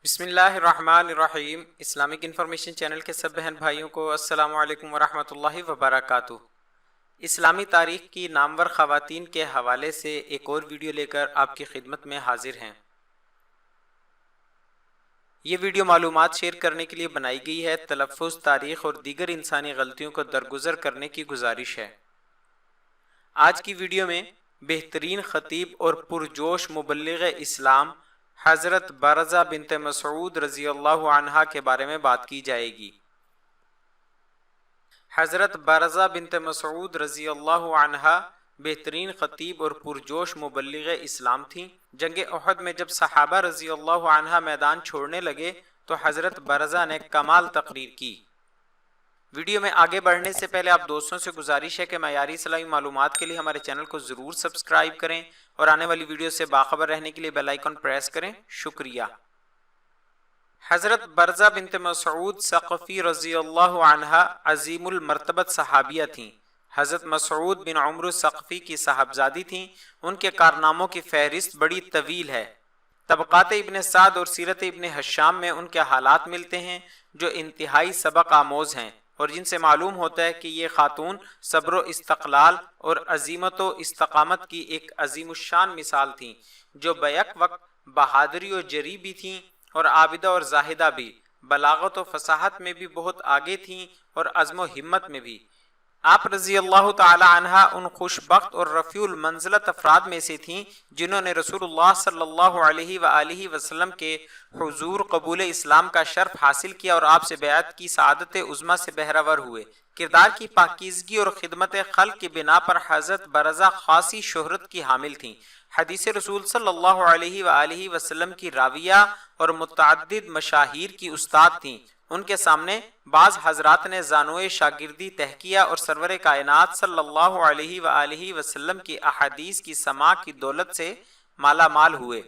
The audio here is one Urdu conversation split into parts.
بسم اللہ الرحمن الرحیم۔ اسلامک انفارمیشن چینل کے سب بہن بھائیوں کو السلام علیکم ورحمۃ اللہ وبرکاتہ۔ اسلامی تاریخ کی نامور خواتین کے حوالے سے ایک اور ویڈیو لے کر آپ کی خدمت میں حاضر ہیں۔ یہ ویڈیو معلومات شیئر کرنے کے لیے بنائی گئی ہے، تلفظ، تاریخ اور دیگر انسانی غلطیوں کو درگزر کرنے کی گزارش ہے۔ آج کی ویڈیو میں بہترین خطیب اور پرجوش مبلغ اسلام حضرت برزہ بنت مسعود رضی اللہ عنہا کے بارے میں بات کی جائے گی۔ حضرت برزہ بنت مسعود رضی اللہ عنہا بہترین خطیب اور پرجوش مبلغ اسلام تھیں۔ جنگ احد میں جب صحابہ رضی اللہ عنہا میدان چھوڑنے لگے تو حضرت برزہ نے کمال تقریر کی۔ ویڈیو میں آگے بڑھنے سے پہلے آپ دوستوں سے گزارش ہے کہ معیاری اسلامی معلومات کے لیے ہمارے چینل کو ضرور سبسکرائب کریں اور آنے والی ویڈیو سے باخبر رہنے کے لیے بیل آئیکن پریس کریں۔ شکریہ۔ حضرت برزہ بنت مسعود ثقفی رضی اللہ عنہا عظیم المرتبت صحابیہ تھیں۔ حضرت مسعود بن عمرو ثقفی کی صاحبزادی تھیں۔ ان کے کارناموں کی فہرست بڑی طویل ہے۔ طبقات ابن سعد اور سیرت ابن حشام میں ان کے حالات ملتے ہیں جو انتہائی سبق آموز ہیں اور جن سے معلوم ہوتا ہے کہ یہ خاتون صبر و استقلال اور عزیمت و استقامت کی ایک عظیم الشان مثال تھیں، جو بیک وقت بہادری و جری بھی تھیں اور عابدہ اور زاہدہ بھی، بلاغت و فصاحت میں بھی بہت آگے تھیں اور عزم و ہمت میں بھی۔ آپ رضی اللہ تعالی عنہ ان خوش بخت اور رفیع المنزلت افراد میں سے تھیں جنہوں نے رسول اللہ صلی اللہ علیہ وآلہ وسلم کے حضور قبول اسلام کا شرف حاصل کیا اور آپ سے بیعت کی سعادت عظمیٰ سے بہرہ ہوئے۔ کردار کی پاکیزگی اور خدمت خلق کی بنا پر حضرت برزہ خاصی شہرت کی حامل تھیں۔ حدیث رسول صلی اللہ علیہ وآلہ وسلم کی راویہ اور متعدد مشاہیر کی استاد تھیں۔ ان کے سامنے بعض حضرات نے زانوئے شاگردی طے کیا اور سرور کائنات صلی اللہ علیہ وآلہ وسلم کی احادیث کی سماع کی دولت سے مالا مال ہوئے۔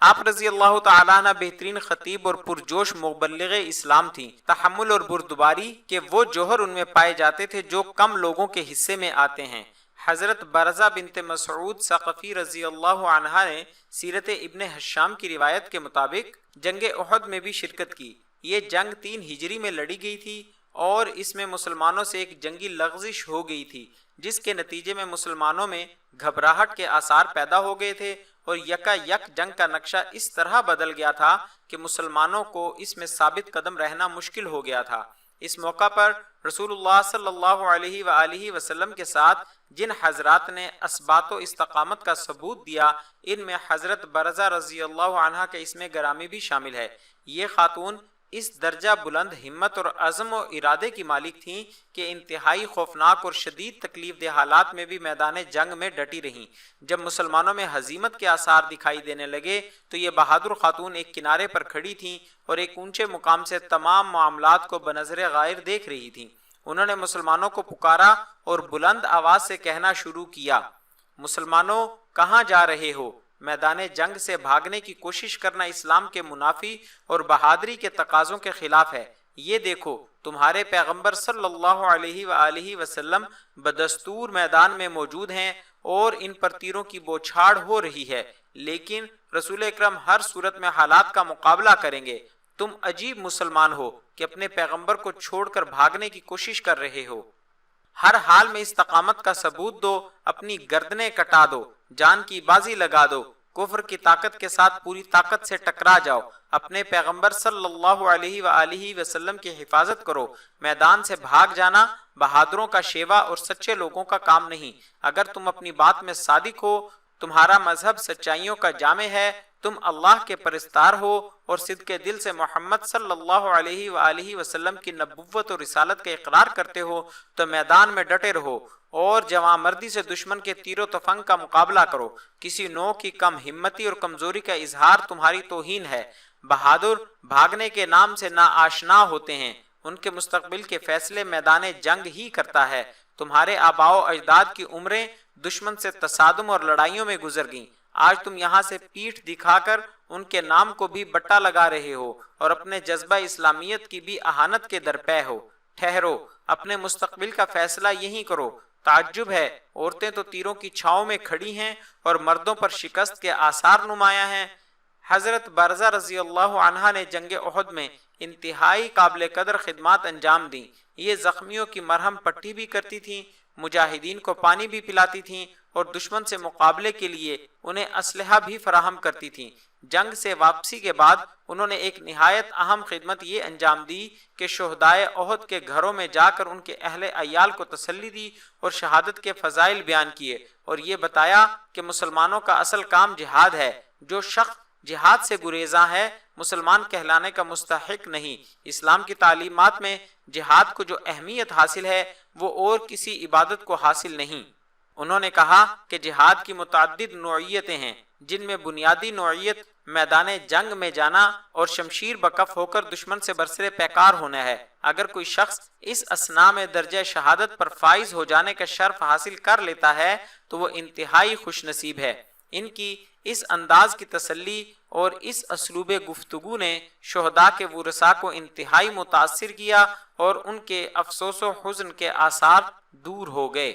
آپ رضی اللہ تعالیٰ عنہ بہترین خطیب اور پرجوش مبلغ اسلام تھیں۔ تحمل اور بردباری کے وہ جوہر ان میں پائے جاتے تھے جو کم لوگوں کے حصے میں آتے ہیں۔ حضرت برزہ بنت مسعود ثقفی رضی اللہ عنہا نے سیرت ابن حشام کی روایت کے مطابق جنگ احد میں بھی شرکت کی۔ یہ جنگ 3 ہجری میں لڑی گئی تھی اور اس میں مسلمانوں سے ایک جنگی لغزش ہو گئی تھی، جس کے نتیجے میں مسلمانوں میں گھبراہٹ کے آثار پیدا ہو گئے تھے اور یکا یک جنگ کا نقشہ اس طرح بدل گیا تھا کہ مسلمانوں کو اس میں ثابت قدم رہنا مشکل ہو گیا تھا۔ اس موقع پر رسول اللہ صلی اللہ علیہ وآلہ وسلم کے ساتھ جن حضرات نے اثبات و استقامت کا ثبوت دیا، ان میں حضرت برزہ رضی اللہ عنہ کے اسم گرامی بھی شامل ہے۔ یہ خاتون اس درجہ بلند ہمت اور عزم و ارادے کی مالک تھیں کہ انتہائی خوفناک اور شدید تکلیف دہ حالات میں بھی میدان جنگ میں ڈٹی رہیں۔ جب مسلمانوں میں ہزیمت کے آثار دکھائی دینے لگے تو یہ بہادر خاتون ایک کنارے پر کھڑی تھیں اور ایک اونچے مقام سے تمام معاملات کو بنظر غائب دیکھ رہی تھیں۔ انہوں نے مسلمانوں کو پکارا اور بلند آواز سے کہنا شروع کیا، مسلمانوں کہاں جا رہے ہو؟ میدان جنگ سے بھاگنے کی کوشش کرنا اسلام کے منافی اور بہادری کے تقاضوں کے خلاف ہے۔ یہ دیکھو، تمہارے پیغمبر صلی اللہ علیہ وآلہ وسلم بدستور میدان میں موجود ہیں اور ان پر تیروں کی بوچھاڑ ہو رہی ہے، لیکن رسول اکرم ہر صورت میں حالات کا مقابلہ کریں گے۔ تم عجیب مسلمان ہو کہ اپنے پیغمبر کو چھوڑ کر بھاگنے کی کوشش کر رہے ہو۔ ہر حال میں استقامت کا ثبوت دو، اپنی گردنیں کٹا دو، جان کی بازی لگا دو، کفر کی طاقت کے ساتھ پوری طاقت سے ٹکرا جاؤ، اپنے پیغمبر صلی اللہ علیہ وآلہ وسلم کی حفاظت کرو۔ میدان سے بھاگ جانا بہادروں کا شیوا اور سچے لوگوں کا کام نہیں۔ اگر تم اپنی بات میں صادق ہو، تمہارا مذہب سچائیوں کا جامع ہے، تم اللہ کے پرستار ہو اور صدق دل سے محمد صلی اللہ علیہ وآلہ وسلم کی نبوت اور رسالت کا اقرار کرتے ہو تو میدان میں ڈٹے رہو اور جواں مردی سے دشمن کے تیر و تفنگ کا مقابلہ کرو۔ کسی نوع کی کم ہمتی اور کمزوری کا اظہار تمہاری توہین ہے۔ بہادر بھاگنے کے نام سے ناآشنا ہوتے ہیں، ان کے مستقبل کے فیصلے میدان جنگ ہی کرتا ہے۔ تمہارے آباء و اجداد کی عمریں دشمن سے تصادم اور لڑائیوں میں گزر گئیں، آج تم یہاں سے پیٹھ دکھا کر ان کے نام کو بھی بٹا لگا رہے ہو اور اپنے جذبہ اسلامیت کی بھی اہانت کے درپے ہو۔ ٹھہرو، اپنے مستقبل کا فیصلہ یہیں کرو۔ تعجب ہے، عورتیں تو تیروں کی چھاؤں میں کھڑی ہیں اور مردوں پر شکست کے آثار نمایاں ہیں۔ حضرت برزہ رضی اللہ عنہا نے جنگ احد میں انتہائی قابل قدر خدمات انجام دیں۔ یہ زخمیوں کی مرہم پٹی بھی کرتی تھیں، مجاہدین کو پانی بھی پلاتی تھیں اور دشمن سے مقابلے کے لیے انہیں اسلحہ بھی فراہم کرتی تھیں۔ جنگ سے واپسی کے بعد انہوں نے ایک نہایت اہم خدمت یہ انجام دی کہ شہدائے احد کے گھروں میں جا کر ان کے اہل عیال کو تسلی دی اور شہادت کے فضائل بیان کیے، اور یہ بتایا کہ مسلمانوں کا اصل کام جہاد ہے۔ جو شخص جہاد سے گریزاں ہے مسلمان کہلانے کا مستحق نہیں۔ اسلام کی تعلیمات میں جہاد کو جو اہمیت حاصل ہے وہ اور کسی عبادت کو حاصل نہیں۔ انہوں نے کہا کہ جہاد کی متعدد نوعیتیں ہیں، جن میں بنیادی نوعیت میدان جنگ میں جانا اور شمشیر بکف ہو کر دشمن سے برسر پیکار ہونا ہے۔ اگر کوئی شخص اس اثنا میں درجہ شہادت پر فائز ہو جانے کا شرف حاصل کر لیتا ہے تو وہ انتہائی خوش نصیب ہے۔ ان کی اس انداز کی تسلی اور اس اسلوب گفتگو نے شہداء کے ورثاء کو انتہائی متاثر کیا اور ان کے افسوس و حزن کے آثار دور ہو گئے۔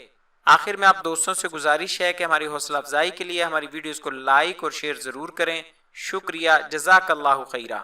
آخر میں آپ دوستوں سے گزارش ہے کہ ہماری حوصلہ افزائی کے لیے ہماری ویڈیوز کو لائک اور شیئر ضرور کریں۔ شکریہ، جزاک اللہ خیرہ۔